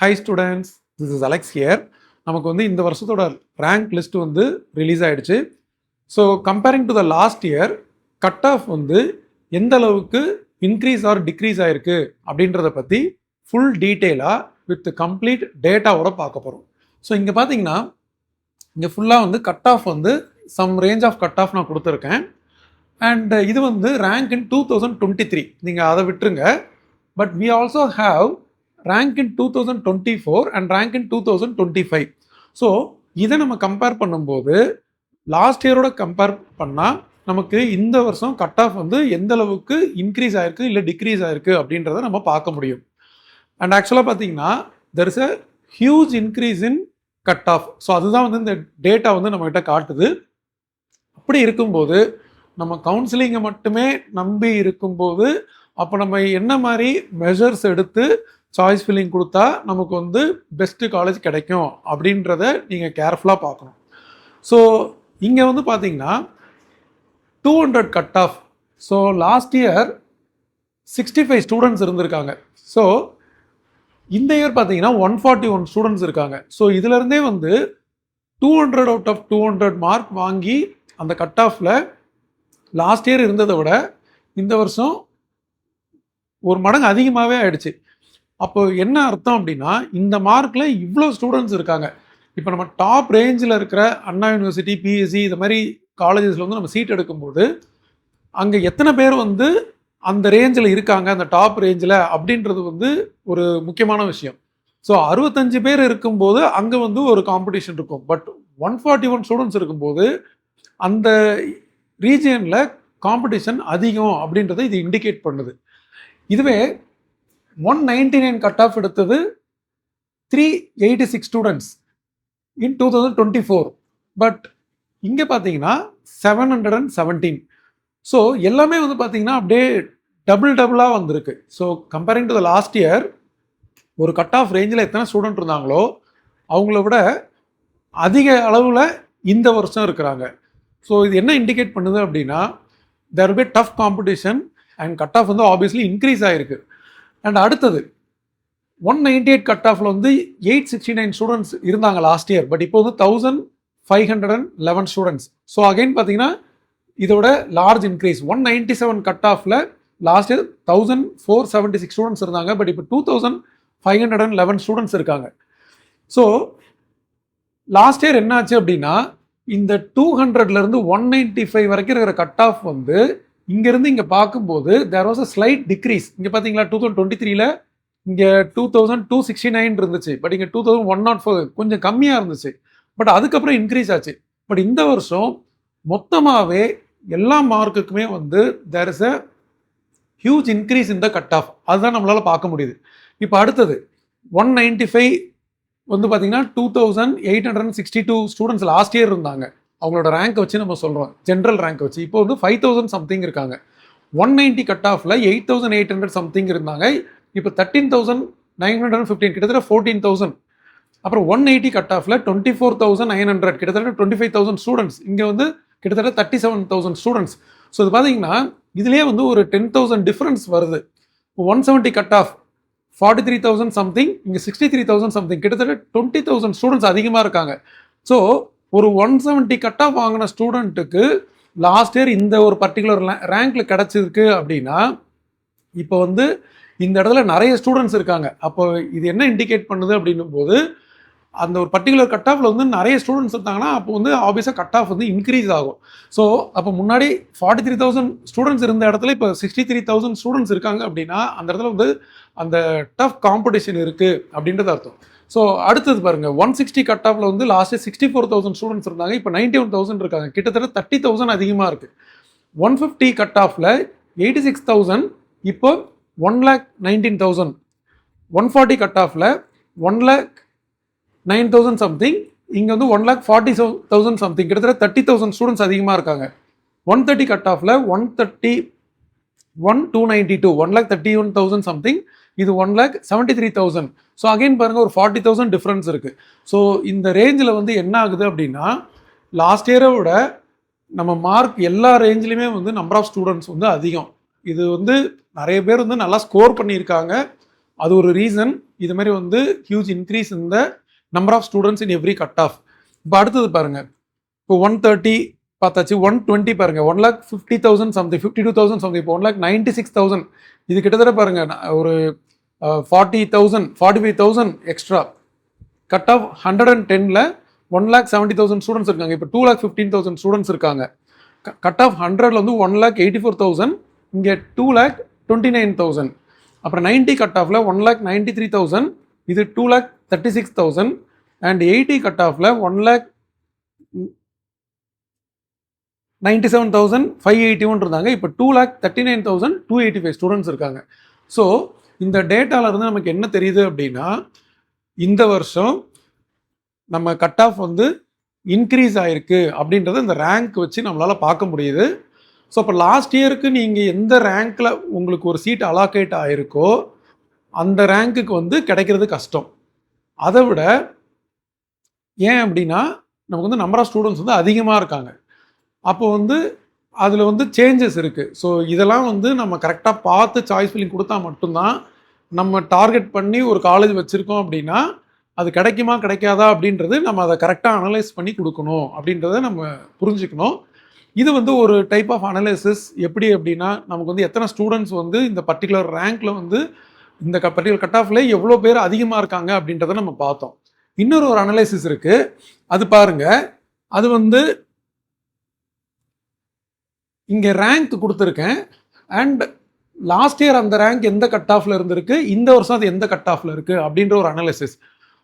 Hi students, this is Alex here. நமக்கு வந்து இந்த வருஷத்தோட ரேங்க் லிஸ்ட் வந்து ரிலீஸ் ஆயிடுச்சு. So comparing to the last year cut off வந்து எந்த அளவுக்கு இன்க்ரீஸ் ஆர் டிக்ரீஸ் ஆயிருக்கு அப்படின்றத பற்றி ஃபுல் டீட்டெயிலாக வித் கம்ப்ளீட் டேட்டாவோட பார்க்க போகிறோம். ஸோ இங்கே பார்த்தீங்கன்னா இங்கே ஃபுல்லாக வந்து கட் ஆஃப் வந்து some range of cut off நான் கொடுத்துருக்கேன். அண்ட் இது வந்து ரேங்க் இன் 2023, நீங்கள் அதை விட்டுருங்க. But we also have rank in 2024 and rank in 2025. So இதை நம்ம கம்பேர் பண்ணும்போது லாஸ்ட் இயரோட கம்பேர் பண்ணால் நமக்கு இந்த வருஷம் கட் ஆஃப் வந்து எந்த அளவுக்கு இன்க்ரீஸ் ஆயிருக்கு இல்லை டிக்ரீஸ் ஆயிருக்கு அப்படின்றத நம்ம பார்க்க முடியும். அண்ட் ஆக்சுவலாக பார்த்தீங்கன்னா there is a huge increase in cut off. So அதுதான் வந்து இந்த டேட்டா வந்து நம்மகிட்ட காட்டுது. அப்படி இருக்கும்போது நம்ம கவுன்சிலிங்கை மட்டுமே நம்பி இருக்கும்போது அப்போ நம்ம என்ன மாதிரி மெஷர்ஸ் எடுத்து சாய்ஸ் ஃபில்லிங் கொடுத்தா நமக்கு வந்து பெஸ்ட்டு காலேஜ் கிடைக்கும் அப்படின்றத நீங்கள் கேர்ஃபுல்லாக பார்க்கணும். ஸோ இங்கே வந்து பார்த்தீங்கன்னா 200 cut off. So last year 65 students இருந்திருக்காங்க. ஸோ இந்த இயர் பார்த்தீங்கன்னா 141 ஸ்டூடெண்ட்ஸ் இருக்காங்க. ஸோ இதுலேருந்தே வந்து 200 அவுட் ஆஃப் 200 மார்க் வாங்கி அந்த கட் ஆஃபில் லாஸ்ட் இயர் இருந்ததை விட இந்த வருஷம் ஒரு மடங்கு அதிகமாகவே ஆயிடுச்சு. அப்போ என்ன அர்த்தம் அப்படின்னா இந்த மார்க்கில் இவ்வளோ ஸ்டூடெண்ட்ஸ் இருக்காங்க. இப்போ நம்ம டாப் ரேஞ்சில் இருக்கிற அண்ணா யூனிவர்சிட்டி, பிஎஸ்சி இது மாதிரி காலேஜஸில் வந்து நம்ம சீட் எடுக்கும்போது அங்கே எத்தனை பேர் வந்து அந்த ரேஞ்சில் இருக்காங்க, அந்த டாப் ரேஞ்சில் அப்படின்றது வந்து ஒரு முக்கியமான விஷயம். ஸோ 65 பேர் இருக்கும்போது அங்கே வந்து ஒரு காம்படிஷன் இருக்கும். பட் 141 ஸ்டூடெண்ட்ஸ் இருக்கும்போது அந்த ரீஜியனில் காம்படிஷன் அதிகம் அப்படின்றத இது இண்டிகேட் பண்ணுது. இதுவே 199 கட் ஆஃப் எடுத்தது 386 ஸ்டூடெண்ட்ஸ் இன் 2024. பட் இங்கே பார்த்தீங்கன்னா 717. ஸோ எல்லாமே வந்து பார்த்தீங்கன்னா அப்படியே டபுளாக வந்திருக்கு. So comparing to the last year ஒரு கட் ஆஃப் ரேஞ்சில் எத்தனை ஸ்டூடெண்ட் இருந்தாங்களோ அவங்கள விட அதிக அளவில் இந்த வருஷம் இருக்கிறாங்க. ஸோ இது என்ன இண்டிகேட் பண்ணுது அப்படின்னா there will be tough competition and cut off வந்து ஆப்வியஸ்லி இன்க்ரீஸ் ஆகிருக்கு. அண்ட் அடுத்தது 198 கட் ஆஃபில் வந்து 869 ஸ்டூடெண்ட்ஸ் இருந்தாங்க லாஸ்ட் இயர். பட் இப்போ வந்து 1511 ஸ்டூடெண்ட்ஸ். ஸோ அகைன் பார்த்தீங்கன்னா இதோட லார்ஜ் இன்க்ரீஸ். 197 கட் ஆஃபில் லாஸ்ட் இயர் 1476 ஸ்டூடெண்ட்ஸ் இருந்தாங்க. பட் இப்போ 2511 ஸ்டூடெண்ட்ஸ் இருக்காங்க. ஸோ லாஸ்ட் இயர் என்ன ஆச்சு அப்படின்னா இந்த 200லேருந்து 195 வரைக்கும் இருக்கிற கட் ஆஃப் வந்து இங்கேருந்து இங்கே பார்க்கும்போது there was a slight decrease. இங்கே பார்த்தீங்களா 2023ல் இங்கே 2269 இருந்துச்சு. பட் இங்கே 2104 கொஞ்சம் கம்மியாக இருந்துச்சு. பட் அதுக்கப்புறம் இன்க்ரீஸ் ஆச்சு. பட் இந்த வருஷம் மொத்தமாகவே எல்லா மார்க்குக்குமே வந்து there is a huge increase in the cut off. அதுதான் நம்மளால் பார்க்க முடியுது. இப்போ அடுத்தது 195 வந்து பார்த்தீங்கன்னா 2862 ஸ்டூடெண்ட்ஸ் லாஸ்ட் இயர் இருந்தாங்க. அவங்களோட ரேங்க் வச்சு நம்ம சொல்கிறோம், ஜென்ரல் ரேங்க் வச்சு. இப்போ வந்து 5000 சம்திங் இருக்காங்க. 190 கட் ஆஃபில் 8800 சம்திங் இருந்தாங்க. இப்போ 13915, கிட்டத்தட்ட 14000. அப்புறம் 180 கட் ஆஃபில் 24900, கிட்டத்தட்ட 25000 ஸ்டூடெண்ட்ஸ். இங்கே வந்து கிட்டத்தட்ட 37000 ஸ்டூடெண்ட்ஸ். ஸோ இது பார்த்தீங்கன்னா இதுலேயே வந்து ஒரு 10000 டிஃப்ரென்ஸ் வருது. 170 கட் ஆஃப் 43000 சம்திங், இங்கே 63000 சம்திங், கிட்டத்தட்ட 20000 ஸ்டூடெண்ட்ஸ் அதிகமாக இருக்காங்க. ஸோ ஒரு 170 கட் ஆஃப் வாங்கின ஸ்டூடெண்ட்டுக்கு லாஸ்ட் இயர் இந்த ஒரு பர்டிகுலர் ரேங்க்ல கிடச்சிருக்கு அப்படின்னா இப்போ வந்து இந்த இடத்துல நிறைய ஸ்டூடெண்ட்ஸ் இருக்காங்க. அப்போ இது என்ன இண்டிகேட் பண்ணுது அப்படின்னும் போது அந்த ஒரு பர்டிகுலர் கட் ஆஃபில் வந்து நிறைய ஸ்டூடெண்ட்ஸ் இருந்தாங்கன்னா அப்போ வந்து ஆப்வியஸாக கட் ஆஃப் வந்து இன்க்ரீஸ் ஆகும். ஸோ அப்போ முன்னாடி 43000 ஸ்டூடெண்ட்ஸ் இருந்த இடத்துல இப்போ 63000 ஸ்டூடெண்ட்ஸ் இருக்காங்க அப்படின்னா அந்த இடத்துல வந்து அந்த டஃப் காம்படிஷன் இருக்குது அப்படின்றது அர்த்தம். ஸோ அடுத்தது பாருங்கள், 160 கட் ஆஃபில் வந்து லாஸ்ட் 64000 ஸ்டூடெண்ட்ஸ் இருந்தாங்க. இப்போ 91000 இருக்காங்க. கிட்டத்தட்ட 30000 அதிகமாக இருக்குது. 150 கட் ஆஃபில் 86000, இப்போ 1,19,000. 140 கட் ஆஃபில் 1,09,000 சம்திங், இங்கே வந்து 1,40,000 சம்திங், கிட்டத்தட்ட 30,000 ஸ்டூடெண்ட்ஸ் அதிகமாக இருக்காங்க. 130 கட் ஆஃபில் 131,292, 1,31,000 சம்திங், இது 1,73,000. ஸோ அகைன் பாருங்கள் ஒரு 40,000 டிஃப்ரென்ஸ் இருக்குது. ஸோ இந்த ரேஞ்சில் வந்து என்ன ஆகுது அப்படின்னா லாஸ்ட் இயரை விட நம்ம மார்க் எல்லா ரேஞ்சிலையுமே வந்து நம்பர் ஆஃப் ஸ்டூடெண்ட்ஸ் வந்து அதிகம். இது வந்து நிறைய பேர் வந்து நல்லா ஸ்கோர் பண்ணியிருக்காங்க. அது ஒரு ரீசன். இது மாதிரி வந்து ஹியூஜ் இன்க்ரீஸ் இந்த number of students in every cut off. இப்போ அடுத்தது பாருங்கள், இப்போ 130 பார்த்தாச்சு, 120 பாருங்கள், 1,50,000 சம்திங், 52,000 சம்திங், இப்போ 1,96,000. இது கிட்டத்தட்ட பாருங்கள் ஒரு 40,000 45,000 எக்ஸ்ட்ரா. கட் ஆஃப் 110ல் 1,70,000 ஸ்டூடெண்ட்ஸ் இருக்காங்க. இப்போ 2,15,000 ஸ்டூடெண்ட்ஸ் இருக்காங்க. கட் ஆஃப் 100ல் வந்து 1,84,000, இங்கே 2,29,000. அப்புறம் 90 கட் ஆஃபில் 1,93,000, இது 2,36,000. அண்ட் 80 கட் ஆஃபில் 1,97,581 இருந்தாங்க. இப்போ 2,39,285 ஸ்டூடெண்ட்ஸ் இருக்காங்க. ஸோ இந்த டேட்டாவிலேருந்து நமக்கு என்ன தெரியுது அப்படின்னா, இந்த வருஷம் நம்ம கட் ஆஃப் வந்து இன்க்ரீஸ் ஆகிருக்கு அப்படின்றத இந்த ரேங்க் வச்சு நம்மளால் பார்க்க முடியுது. ஸோ இப்போ லாஸ்ட் இயருக்கு நீங்கள் எந்த ரேங்க்கில் உங்களுக்கு ஒரு சீட் அலாகேட் ஆகிருக்கோ அந்த ரேங்க்குக்கு வந்து கிடைக்கிறது கஷ்டம். அதை விட ஏன் அப்படின்னா, நமக்கு வந்து நம்பர் ஆஃப் ஸ்டூடெண்ட்ஸ் வந்து அதிகமாக இருக்காங்க. அப்போ வந்து அதில் வந்து சேஞ்சஸ் இருக்குது. ஸோ இதெல்லாம் வந்து நம்ம கரெக்டாக பார்த்து சாய்ஸ் ஃபில்லிங் கொடுத்தா மட்டும்தான், நம்ம டார்கெட் பண்ணி ஒரு காலேஜ் வச்சுருக்கோம் அப்படின்னா அது கிடைக்குமா கிடைக்காதா அப்படின்றது நம்ம அதை கரெக்டாக அனலைஸ் பண்ணி கொடுக்கணும் அப்படின்றத நம்ம புரிஞ்சுக்கணும். இது வந்து ஒரு டைப் ஆஃப் அனலைசிஸ். எப்படி அப்படின்னா, நமக்கு வந்து எத்தனை ஸ்டூடெண்ட்ஸ் வந்து இந்த பர்டிகுலர் ரேங்க்கில் வந்து இந்த பர்டிகுலர் கட் ஆஃபில் எவ்வளோ பேர் அதிகமாக இருக்காங்க அப்படின்றத நம்ம பார்த்தோம். இன்னொரு ஒரு அனலைசிஸ் இருக்குது, அது பாருங்கள். அது வந்து இங்கே ரேங்க் கொடுத்துருக்கேன் அண்ட் லாஸ்ட் இயர் அந்த ரேங்க் எந்த கட் ஆஃபில் இருந்திருக்கு, இந்த வருஷம் அது எந்த கட் ஆஃபில் இருக்குது அப்படின்ற ஒரு அனலைசிஸ்.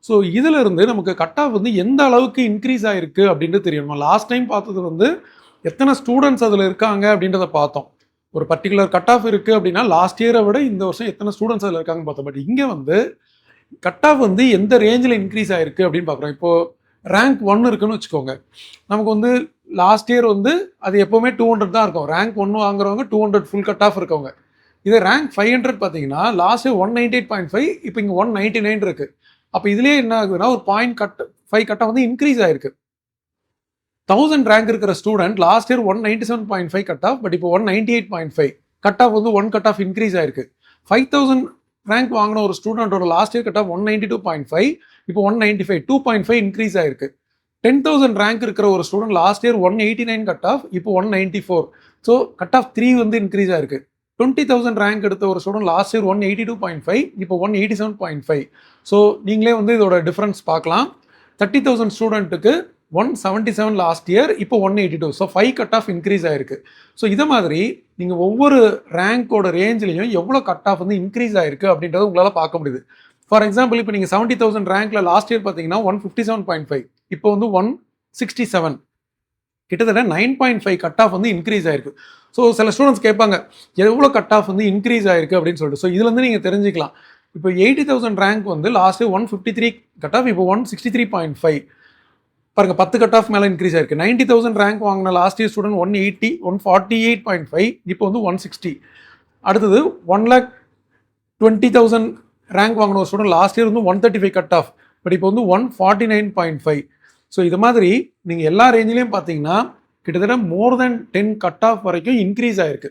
ஸோ இதில் இருந்து நமக்கு கட் ஆஃப் வந்து எந்த அளவுக்கு இன்க்ரீஸ் ஆகிருக்கு அப்படின்றது தெரியும். நம்ம லாஸ்ட் டைம் பார்த்தது வந்து எத்தனை ஸ்டூடெண்ட்ஸ் அதில் இருக்காங்க அப்படின்றத பார்த்தோம். ஒரு பர்டிகுலர் கட் ஆஃப் இருக்குது அப்படின்னா லாஸ்ட் இயரை விட இந்த வருஷம் எத்தனை ஸ்டூடெண்ட்ஸ் அதில் இருக்காங்கன்னு பார்த்தோம். பட் இங்கே வந்து கட் ஆஃப் வந்து எந்த ரேஞ்சில் இன்க்ரீஸ் ஆகிருக்கு அப்படின்னு பார்க்குறோம். இப்போது ரேங்க் 1 இருக்குன்னு வச்சுக்கோங்க. நமக்கு வந்து லாஸ்ட் இயர் வந்து அது எப்போவுமே 200 தான் இருக்கும். ரேங்க் 1 வாங்குறவங்க 200 ஃபுல் கட் ஆஃப் இருக்கவங்க. இதே ரேங்க் 500 பார்த்தீங்கன்னா லாஸ்ட் இயர் 198.5, இப்போ இங்கே 199 இருக்குது. அப்போ இதுலேயே என்ன ஆகுதுன்னா ஒரு 0.5 கட் ஆஃப் வந்து இன்க்ரீஸ் ஆகிருக்கு. 1000 ரேங்க் இருக்கிற student last year 197.5 cut off, but இப்போ 198.5 கட் ஆஃப் வந்து 1 கட் ஆஃப் இன்க்ரீஸ் ஆயிருக்கு. 5000 ரேங்க் வாங்கின ஒரு ஸ்டூடெண்டோட லாஸ்ட் இயர் கட் ஆஃப் 192.5, இப்போ 195, 2.5 இன்க்ரீஸ் ஆயிருக்கு. 10,000 ரேங்க் இருக்கிற ஒரு student last year 189 cut off, இப்போ 194. ஸோ கட் ஆஃப் 3 வந்து இன்க்ரீஸ் ஆயிருக்கு. 20,000 ரேங்க் எடுத்த ஒரு ஸ்டூடெண்ட் லாஸ்ட் இயர் 182.5, இப்போ 187.5. ஸோ நீங்களே வந்து இதோட டிஃப்ரென்ஸ் பார்க்கலாம். 30,000 ஸ்டூடெண்ட்டுக்கு 177 லாஸ்ட் இயர், இப்போ 182. ஸோ 5 கட் ஆஃப் இன்க்ரீஸ் ஆயிருக்கு. ஸோ இதை மாதிரி நீங்கள் ஒவ்வொரு ரேங்கோட ரேஞ்சிலையும் எவ்வளோ கட் ஆஃப் வந்து இன்க்ரீஸ் ஆயிருக்கு அப்படின்றத உங்களால் பார்க்க முடியுது. ஃபார் எக்ஸாம்பிள், இப்போ நீங்கள் 70,000 ரேங்க்ல லாஸ்ட் இயர் பார்த்தீங்கன்னா 157.5, இப்போ வந்து 167, கிட்டத்தட்ட 9.5 கட் ஆஃப் வந்து இன்க்ரீஸ் ஆயிருக்கு. ஸோ சில ஸ்டூடெண்ட்ஸ் கேட்பாங்க எவ்வளோ கட் ஆஃப் வந்து இன்க்ரீஸ் ஆயிருக்கு அப்படின்னு சொல்லிட்டு. ஸோ இதுலேருந்து நீங்கள் தெரிஞ்சுக்கலாம். இப்போ 80,000 ரேங்க் வந்து லாஸ்ட் இயர் 153 கட் ஆஃப், இப்போ 163.5 பாருங்க, 10 கட் ஆஃப் மேலே இன்க்ரீஸ் ஆயிருக்கு. 90,000 ரேங்க் வாங்கின லாஸ்ட் இயர் ஸ்டூடெண்ட் 148.5, இப்போ வந்து 160. அடுத்தது 1,20,000 ரேங்க் வாங்கின ஒரு ஸ்டூடெண்ட் லாஸ்ட் இயர் வந்து 135 கட் ஆஃப், பட் இப்போ வந்து 149.5. ஸோ இது மாதிரி நீங்கள் எல்லா ரேஞ்சிலையும் பார்த்தீங்கன்னா கிட்டத்தட்ட மோர் தென் 10 கட் ஆஃப் வரைக்கும் இன்க்ரீஸ் ஆயிருக்கு.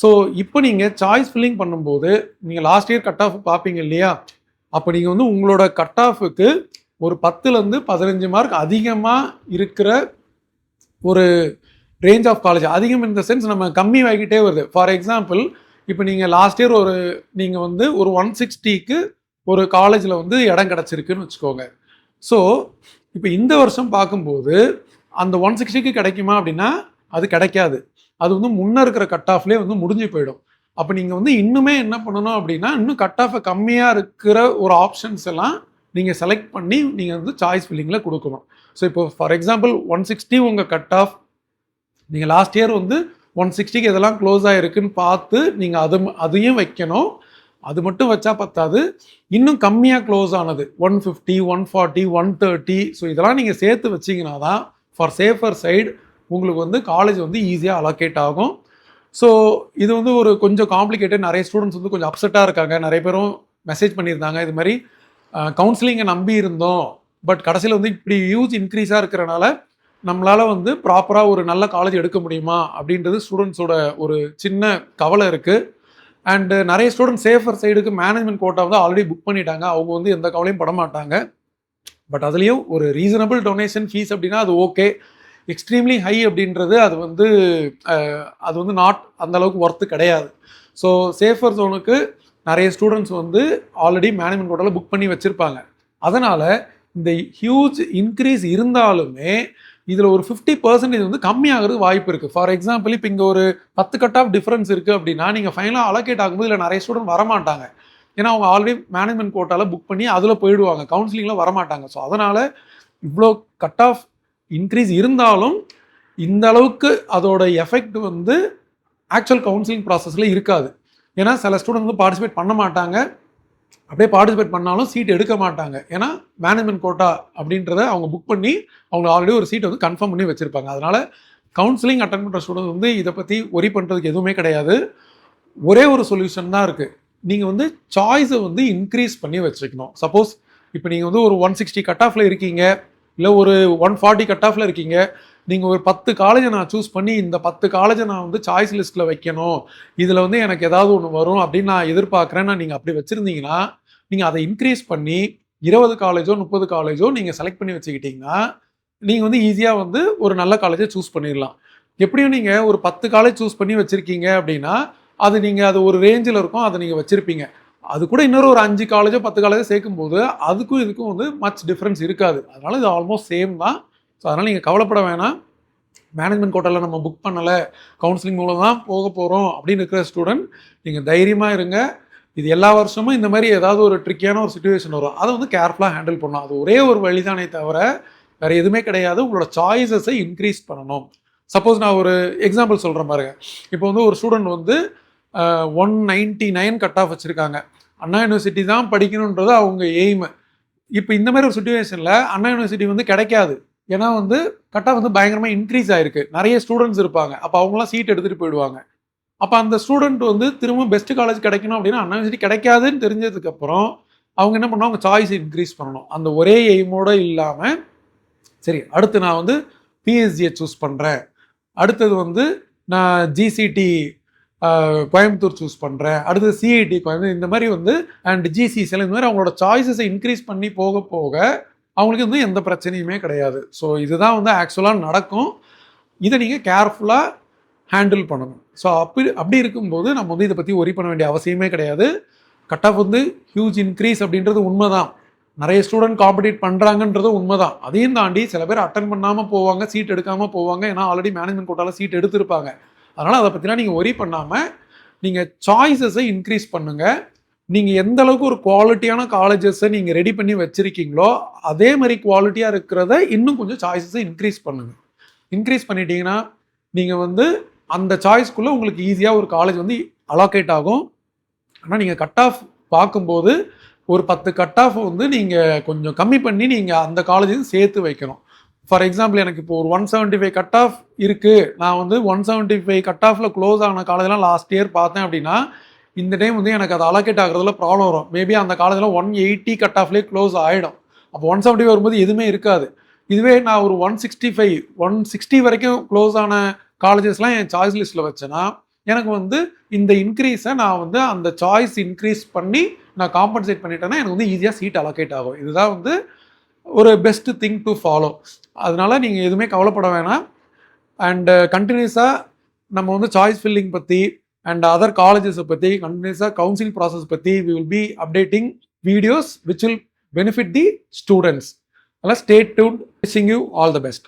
ஸோ இப்போ நீங்கள் சாய்ஸ் ஃபில்லிங் பண்ணும்போது நீங்கள் லாஸ்ட் இயர் கட் ஆஃப் பார்ப்பீங்க இல்லையா, அப்போ நீங்கள் வந்து உங்களோட கட் ஆஃபுக்கு ஒரு 10லேருந்து 15 மார்க் அதிகமாக இருக்கிற ஒரு ரேஞ்ச் ஆஃப் காலேஜ். அதிகம் இந்த சென்ஸ் நம்ம கம்மி ஆகிக்கிட்டே வருது. ஃபார் எக்ஸாம்பிள், இப்போ நீங்கள் லாஸ்ட் இயர் நீங்கள் வந்து ஒரு 160க்கு ஒரு காலேஜில் வந்து இடம் கிடச்சிருக்குன்னு வச்சுக்கோங்க. ஸோ இப்போ இந்த வருஷம் பார்க்கும்போது அந்த 160க்கு கிடைக்குமா அப்படின்னா அது கிடைக்காது. அது வந்து முன்னே இருக்கிற கட் ஆஃப்லேயே வந்து முடிஞ்சு போயிடும். அப்போ நீங்கள் வந்து இன்னுமே என்ன பண்ணணும் அப்படின்னா, இன்னும் கட் ஆஃபை கம்மியாக இருக்கிற ஒரு ஆப்ஷன்ஸ் எல்லாம் நீங்கள் செலக்ட் பண்ணி நீங்கள் வந்து சாய்ஸ் ஃபில்லிங்கில் கொடுக்கணும். ஸோ இப்போ ஃபார் எக்ஸாம்பிள் 160 உங்கள் கட் ஆஃப், நீங்கள் லாஸ்ட் இயர் வந்து 160க்கு எதெல்லாம் க்ளோஸ் ஆகிருக்குன்னு பார்த்து நீங்கள் அதையும் வைக்கணும். அது மட்டும் வச்சா பத்தாது, இன்னும் கம்மியாக க்ளோஸ் ஆனது 150, 140, 130, ஸோ இதெல்லாம் நீங்கள் சேர்த்து வச்சிங்கன்னா தான் ஃபார் சேஃபர் சைடு உங்களுக்கு வந்து காலேஜ் வந்து ஈஸியாக அலோகேட் ஆகும். ஸோ இது வந்து ஒரு கொஞ்சம் காம்ப்ளிகேட்டட். நிறைய ஸ்டூடெண்ட்ஸ் வந்து கொஞ்சம் அப்செட்டாக இருக்காங்க. நிறைய பேரும் மெசேஜ் பண்ணியிருந்தாங்க, இது மாதிரி கவுன்சிலிங்கை நம்பி இருந்தோம், பட் கடைசியில் வந்து இப்படி யூஸ் இன்க்ரீஸாக இருக்கிறனால நம்மளால் வந்து ப்ராப்பராக ஒரு நல்ல காலேஜ் எடுக்க முடியுமா அப்படின்றது ஸ்டூடெண்ட்ஸோட ஒரு சின்ன கவலை இருக்குது. அண்ட் நிறைய ஸ்டூடெண்ட் சேஃபர் சைடுக்கு மேனேஜ்மெண்ட் கோட்டா வந்து ஆல்ரெடி புக் பண்ணிட்டாங்க, அவங்க வந்து எந்த கவலையும் பட மாட்டாங்க. பட் அதுலேயும் ஒரு ரீசனபிள் டொனேஷன் ஃபீஸ் அப்படின்னா அது ஓகே. எக்ஸ்ட்ரீம்லி ஹை அப்படின்றது அது வந்து நாட் அந்த அளவுக்கு ஒர்த்து கிடையாது. ஸோ சேஃபர் ஜோனுக்கு நிறைய ஸ்டூடெண்ட்ஸ் வந்து ஆல்ரெடி மேனேஜ்மெண்ட் கோட்டாவில் புக் பண்ணி வச்சுருப்பாங்க. அதனால் இந்த ஹியூஜ் இன்க்ரீஸ் இருந்தாலுமே இதில் ஒரு 50% வந்து கம்மியாகிறதுக்கு வாய்ப்பு இருக்குது. ஃபார் எக்ஸாம்பிள் இப்போ இங்கே ஒரு 10 கட் ஆஃப் டிஃப்ரென்ஸ் இருக்குது அப்படின்னா நீங்கள் ஃபைனலாக அலோகேட் ஆகும்போது இல்லை நிறைய ஸ்டூடெண்ட் வரமாட்டாங்க. ஏன்னா அவங்க ஆல்ரெடி மேனேஜ்மெண்ட் கோட்டாவில் புக் பண்ணி அதில் போயிடுவாங்க, கவுன்சிலிங்கில் வரமாட்டாங்க. ஸோ அதனால் இவ்வளோ கட் ஆஃப் இன்க்ரீஸ் இருந்தாலும் இந்த அளவுக்கு அதோட எஃபெக்ட் வந்து ஆக்சுவல் கவுன்சிலிங் ப்ராசஸில் இருக்காது. ஏன்னா சில ஸ்டூடெண்ட் வந்து பார்ட்டிசிபேட் பண்ண மாட்டாங்க, அப்படியே பார்ட்டிசிபேட் பண்ணாலும் சீட் எடுக்க மாட்டாங்க. ஏன்னா மேனேஜ்மெண்ட் கோட்டா அப்படின்றத அவங்க புக் பண்ணி அவங்க ஆல்ரெடி ஒரு சீட்டை வந்து கன்ஃபார்ம் பண்ணி வச்சுருப்பாங்க. அதனால் கவுன்சிலிங் அட்டன் பண்ணுற ஸ்டூடெண்ட் வந்து இதை பற்றி ஒரி பண்ணுறதுக்கு எதுவுமே கிடையாது. ஒரே ஒரு சொல்யூஷன் தான் இருக்குது. நீங்கள் வந்து சாய்ஸை வந்து இன்க்ரீஸ் பண்ணி வச்சுக்கணும். சப்போஸ் இப்போ நீங்கள் வந்து ஒரு 160 கட் ஆஃபில் இருக்கீங்க, இல்லை ஒரு 140 கட் ஆஃபில் இருக்கீங்க, நீங்கள் ஒரு 10 காலேஜை நான் சூஸ் பண்ணி இந்த 10 காலேஜை நான் வந்து சாய்ஸ் லிஸ்ட்டில் வைக்கணும், இதில் வந்து எனக்கு ஏதாவது ஒன்று வரும் அப்படின்னு நான் எதிர்பார்க்குறேன்னா நீங்கள் அப்படி வச்சுருந்தீங்கன்னா நீங்கள் அதை இன்க்ரீஸ் பண்ணி 20 காலேஜோ 30 காலேஜோ நீங்கள் செலக்ட் பண்ணி வச்சுக்கிட்டிங்கன்னா நீங்கள் வந்து ஈஸியாக வந்து ஒரு நல்ல காலேஜை சூஸ் பண்ணிடலாம். எப்படியும் நீங்கள் ஒரு 10 காலேஜ் சூஸ் பண்ணி வச்சுருக்கீங்க அப்படின்னா அது ஒரு ரேஞ்சில் இருக்கும், அதை நீங்கள் வச்சுருப்பீங்க. அது கூட இன்னொரு ஒரு 5 காலேஜோ 10 காலேஜோ சேர்க்கும்போது அதுக்கும் இதுக்கும் வந்து மச் டிஃப்ரென்ஸ் இருக்காது. அதனால் இது ஆல்மோஸ்ட் சேம் தான். ஸோ அதனால் நீங்கள் கவலைப்பட வேணாம். மேனேஜ்மெண்ட் கோட்டாவில் நம்ம புக் பண்ணலை, கவுன்சிலிங் மூலம் தான் போக போகிறோம் அப்படின்னு இருக்கிற ஸ்டூடெண்ட் நீங்கள் தைரியமாக இருங்க. இது எல்லா வருஷமும் இந்த மாதிரி ஏதாவது ஒரு ட்ரிக்கியான ஒரு சுச்சுவேஷன் வரும், அதை வந்து கேர்ஃபுல்லாக ஹேண்டில் பண்ணணும். அது ஒரே ஒரு வழிதானே தவிர வேறு எதுவுமே கிடையாது. உங்களோட சாய்ஸஸை இன்க்ரீஸ் பண்ணணும். சப்போஸ் நான் ஒரு எக்ஸாம்பிள் சொல்கிறேன் பாருங்க. இப்போ வந்து ஒரு ஸ்டூடெண்ட் வந்து 199 கட் ஆஃப் வச்சுருக்காங்க. அண்ணா யூனிவர்சிட்டி தான் படிக்கணுன்றது அவங்க எய்மு. இப்போ இந்த மாதிரி ஒரு சுச்சுவேஷனில் அண்ணா யூனிவர்சிட்டி வந்து கிடைக்காது. ஏன்னா வந்து கட் ஆஃப் வந்து பயங்கரமாக இன்க்ரீஸ் ஆகிருக்கு, நிறைய ஸ்டூடெண்ட்ஸ் இருப்பாங்க, அப்போ அவங்களாம் சீட் எடுத்துகிட்டு போயிடுவாங்க. அப்போ அந்த ஸ்டூடெண்ட் வந்து திரும்ப பெஸ்ட் காலேஜ் கிடைக்கணும் அப்படின்னா அண்ணா யூனிவர்சிட்டி கிடைக்காதுன்னு தெரிஞ்சதுக்கப்புறம் அவங்க என்ன பண்ணணும், அவங்க சாய்ஸ் இன்க்ரீஸ் பண்ணணும். அந்த ஒரே எய்மோடு இல்லாமல் சரி அடுத்து நான் வந்து பிஎஸ்ஜியை சூஸ் பண்ணுறேன், அடுத்தது வந்து நான் ஜிசிடி கோயம்புத்தூர் சூஸ் பண்ணுறேன், அடுத்தது சிஐடி கோயம்புத்தூர், இந்த மாதிரி வந்து அண்ட் ஜிசிசியில் இந்த மாதிரி அவங்களோட சாய்ஸஸை இன்க்ரீஸ் பண்ணி போக போக அவங்களுக்கு வந்து எந்த பிரச்சனையுமே கிடையாது. ஸோ இதுதான் வந்து ஆக்சுவலாக நடக்கும். இதை நீங்கள் கேர்ஃபுல்லாக ஹேண்டில் பண்ணணும். ஸோ அப்படி இருக்கும்போது நம்ம வந்து இதை பற்றி ஒரி பண்ண வேண்டிய அவசியமே கிடையாது. கட் ஆஃப் வந்து ஹியூஜ் இன்க்ரீஸ் அப்படின்றது உண்மை தான், நிறைய ஸ்டூடெண்ட் காம்படிட் பண்ணுறாங்கன்றது உண்மை தான். அதையும் தாண்டி சில பேர் அட்டன் பண்ணாமல் போவாங்க, சீட் எடுக்காமல் போவாங்க, ஏன்னா ஆல்ரெடி மேனேஜ்மெண்ட் கோட்டாவில் சீட் எடுத்திருப்பாங்க. அதனால் அதை பற்றிலாம் நீங்கள் ஒரி பண்ணாமல் நீங்கள் சாய்ஸஸை இன்க்ரீஸ் பண்ணுங்கள். நீங்கள் எந்த அளவுக்கு ஒரு குவாலிட்டியான காலேஜஸை நீங்கள் ரெடி பண்ணி வச்சுருக்கீங்களோ அதே மாதிரி குவாலிட்டியாக இருக்கிறத இன்னும் கொஞ்சம் சாய்ஸஸை இன்க்ரீஸ் பண்ணுங்கள். இன்க்ரீஸ் பண்ணிட்டீங்கன்னா நீங்கள் வந்து அந்த சாய்ஸ்க்குள்ளே உங்களுக்கு ஈஸியாக ஒரு காலேஜ் வந்து அலோகேட் ஆகும். ஆனால் நீங்கள் கட் ஆஃப் பார்க்கும்போது ஒரு 10 கட் ஆஃப் வந்து நீங்கள் கொஞ்சம் கம்மி பண்ணி நீங்கள் அந்த காலேஜையும் சேர்த்து வைக்கணும். ஃபார் எக்ஸாம்பிள் எனக்கு இப்போ ஒரு 175 கட் ஆஃப் இருக்குது, நான் வந்து 175 கட் ஆஃபில் க்ளோஸ் ஆன காலேஜெலாம் லாஸ்ட் இயர் பார்த்தேன் அப்படின்னா இந்த டைம் வந்து எனக்கு அது அலோகேட் ஆகிறதுல ப்ராப்ளம் வரும். மேபி அந்த காலேஜில் 180 கட் ஆஃப்லேயே க்ளோஸ் ஆகிடும். அப்போ 170 வரும்போது எதுவுமே இருக்காது. இதுவே நான் ஒரு 165 160 வரைக்கும் க்ளோஸ் ஆன காலேஜஸ்லாம் என் சாய்ஸ் லிஸ்ட்டில் வச்சேன்னா எனக்கு வந்து இந்த இன்க்ரீஸை நான் வந்து அந்த சாய்ஸ் இன்க்ரீஸ் பண்ணி நான் காம்பன்சேட் பண்ணிட்டேன்னா எனக்கு வந்து ஈஸியாக சீட் அலோகேட் ஆகும். இதுதான் வந்து ஒரு பெஸ்ட் திங் டு ஃபாலோ. அதனால நீங்கள் எதுவுமே கவலைப்பட வேணாம். அண்டு கண்டினியூஸாக நம்ம வந்து சாய்ஸ் ஃபில்லிங் பற்றி அண்ட் அதர் காலேஜஸை பற்றி கண்டினியூஸாக கவுன்சிலிங் ப்ராசஸ் பற்றி we will be updating videos which will benefit the students. Stay tuned. Wishing you all the best.